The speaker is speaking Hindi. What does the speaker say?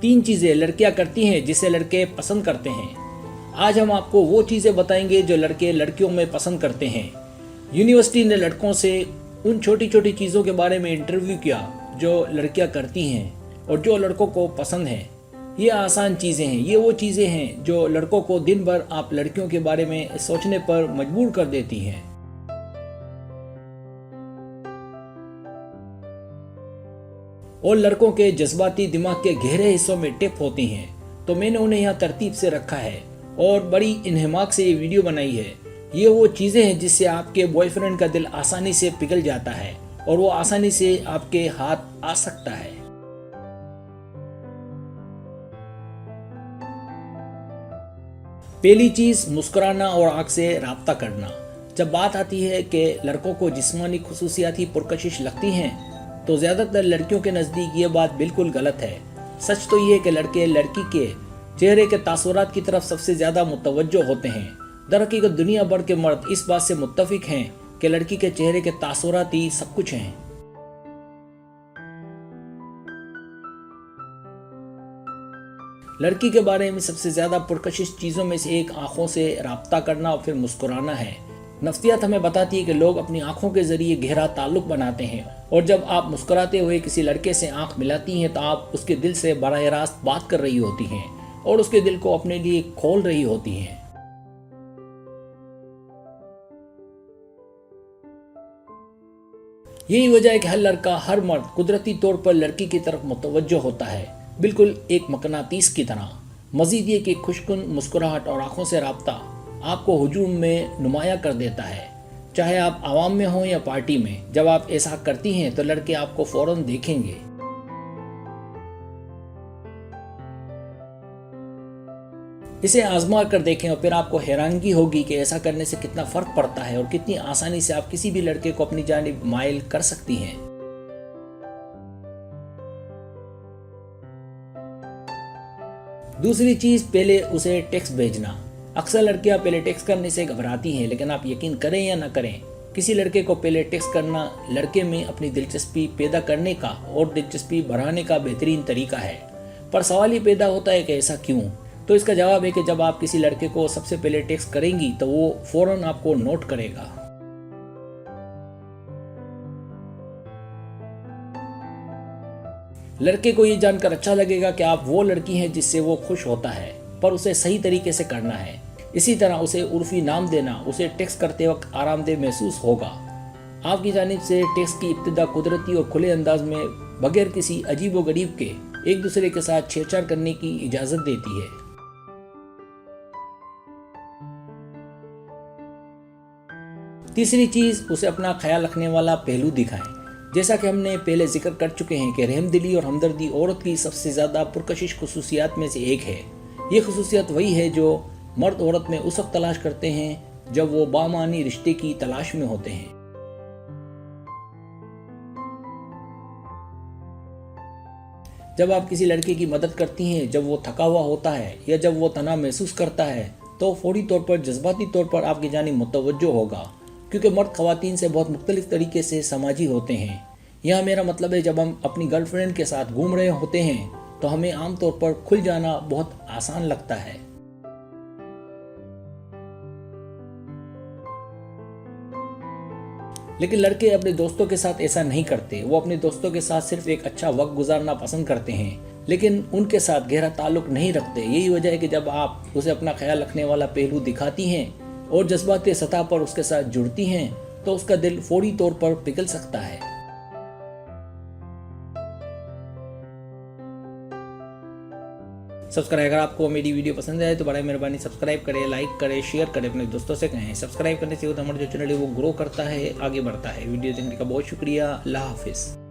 3 चीजें लड़कियां करती हैं जिसे लड़के पसंद करते हैं। आज हम आपको वो चीजें बताएंगे जो लड़के लड़कियों में पसंद करते हैं। यूनिवर्सिटी ने लड़कों से उन छोटी छोटी चीजों के बारे में इंटरव्यू किया जो लड़कियां करती हैं और जो लड़कों को पसंद है। ये आसान चीजें हैं, ये वो चीजें हैं जो लड़कों को दिन भर आप लड़कियों के बारे में सोचने पर मजबूर कर देती हैं। और लड़कों के जज्बाती दिमाग के गहरे हिस्सों में टिप होती हैं, तो मैंने उन्हें यहाँ तरतीब से रखा है और बड़ी इन्हिमाक से ये वीडियो बनाई है। ये वो चीजें हैं जिससे आपके बॉयफ्रेंड का दिल आसानी से पिघल जाता है और वो आसानी से आपके हाथ आ सकता है। पहली चीज, मुस्कुराना और आंख से राब्ता करना। जब बात आती है कि लड़कों को जिस्मानी खुसूसियात ही पुरकशिश लगती हैं, तो ज्यादातर लड़कियों के नजदीक ये बात बिल्कुल गलत है। सच तो ये है कि लड़के लड़की के चेहरे के तासुरात की तरफ सबसे ज्यादा मुतवज्जो होते हैं। दरहकीकत दुनिया भर के मर्द इस बात से मुत्तफिक हैं कि लड़की के चेहरे के तासुरात ही सब कुछ हैं। लड़की के बारे में सबसे ज्यादा पुरकशिश चीजों में से एक आंखों से राब्ता करना और फिर मुस्कुराना है। नफ्सियात हमें बताती है कि लोग अपनी आंखों के जरिए गहरा ताल्लुक बनाते हैं और जब आप मुस्कुराते हुए किसी लड़के से आंख मिलाती हैं तो आप उसके दिल से बराह रास्त बात कर रही होती हैं और उसके दिल को अपने लिए खोल रही होती हैं। यही वजह है कि हर लड़का, हर मर्द कुदरती तौर पर लड़की की तरफ मुतवज्जो होता है, बिल्कुल एक मकनातीस की तरह। मजीद ये कि खुशकुन मुस्कुराहट और आंखों से राब्ता आपको हुजूम में नुमाया कर देता है, चाहे आप आवाम में हो या पार्टी में। जब आप ऐसा करती हैं तो लड़के आपको फौरन देखेंगे। इसे आजमा कर देखें और फिर आपको हैरानगी होगी कि ऐसा करने से कितना फर्क पड़ता है और कितनी आसानी से आप किसी भी लड़के को अपनी जानिब माइल कर सकती हैं। दूसरी चीज, पहले उसे टेक्स्ट भेजना। अक्सर लड़कियां पहले टेक्स्ट करने से घबराती हैं, लेकिन आप यकीन करें या ना करें, किसी लड़के को पहले टेक्स्ट करना लड़के में अपनी दिलचस्पी पैदा करने का और दिलचस्पी बढ़ाने का बेहतरीन तरीका है। पर सवाल ये पैदा होता है कि ऐसा क्यों? तो इसका जवाब है कि जब आप किसी लड़के को सबसे पहले टेक्स्ट करेंगी तो वो फौरन आपको नोट करेगा। लड़के को ये जानकर अच्छा लगेगा कि आप वो लड़की हैं जिससे वो खुश होता है, पर उसे सही तरीके से करना है। इसी तरह उसे उर्फी नाम देना, उसे टेक्स्ट करते वक्त आरामदेह महसूस होगा। आपकी जानिब से टेक्स्ट की इब्तिदा कुदरती और खुले अंदाज में बगैर किसी अजीबो गरीब के एक दूसरे के साथ छेड़छाड़ करने की इजाजत देती है। तीसरी चीज, उसे अपना ख्याल रखने वाला पहलू दिखाएं। जैसा कि हमने पहले जिक्र कर चुके हैं कि रहमदिली और हमदर्दी औरत की सबसे ज्यादा पुरकशिश खुसूसियात में से एक है। ये खुसूसियत वही है जो मर्द औरत में उस वक्त तलाश करते हैं जब वो बामानी रिश्ते की तलाश में होते हैं। जब आप किसी लड़के की मदद करती हैं जब वो थका हुआ होता है या जब वो तनाव महसूस करता है, तो फौरी तौर पर जज्बाती तौर पर आपकी जानिब मुतवज्जो होगा, क्योंकि मर्द खवातीन से बहुत मुख्तलिफ तरीके से समाजी होते हैं। यहाँ मेरा मतलब है, जब हम अपनी गर्लफ्रेंड के साथ घूम रहे होते हैं तो हमें आमतौर पर खुल जाना बहुत आसान लगता है। लेकिन लड़के अपने दोस्तों के साथ ऐसा नहीं करते। वो अपने दोस्तों के साथ सिर्फ एक अच्छा वक्त गुजारना पसंद करते हैं, लेकिन उनके साथ गहरा ताल्लुक नहीं रखते। यही वजह है कि जब आप उसे अपना ख्याल रखने वाला पहलू दिखाती हैं और जज्बाती सतह पर उसके साथ जुड़ती हैं, तो उसका दिल फौरी तौर पर पिघल सकता है। सब्सक्राइब, अगर आपको मेरी वीडियो पसंद आए तो बड़ा मेहरबानी सब्सक्राइब करें, लाइक करें, शेयर करें, अपने दोस्तों से कहें। सब्सक्राइब करने से हमारा जो चैनल है वो ग्रो करता है, आगे बढ़ता है। वीडियो देखने का बहुत शुक्रिया। अल्लाह हाफिज़।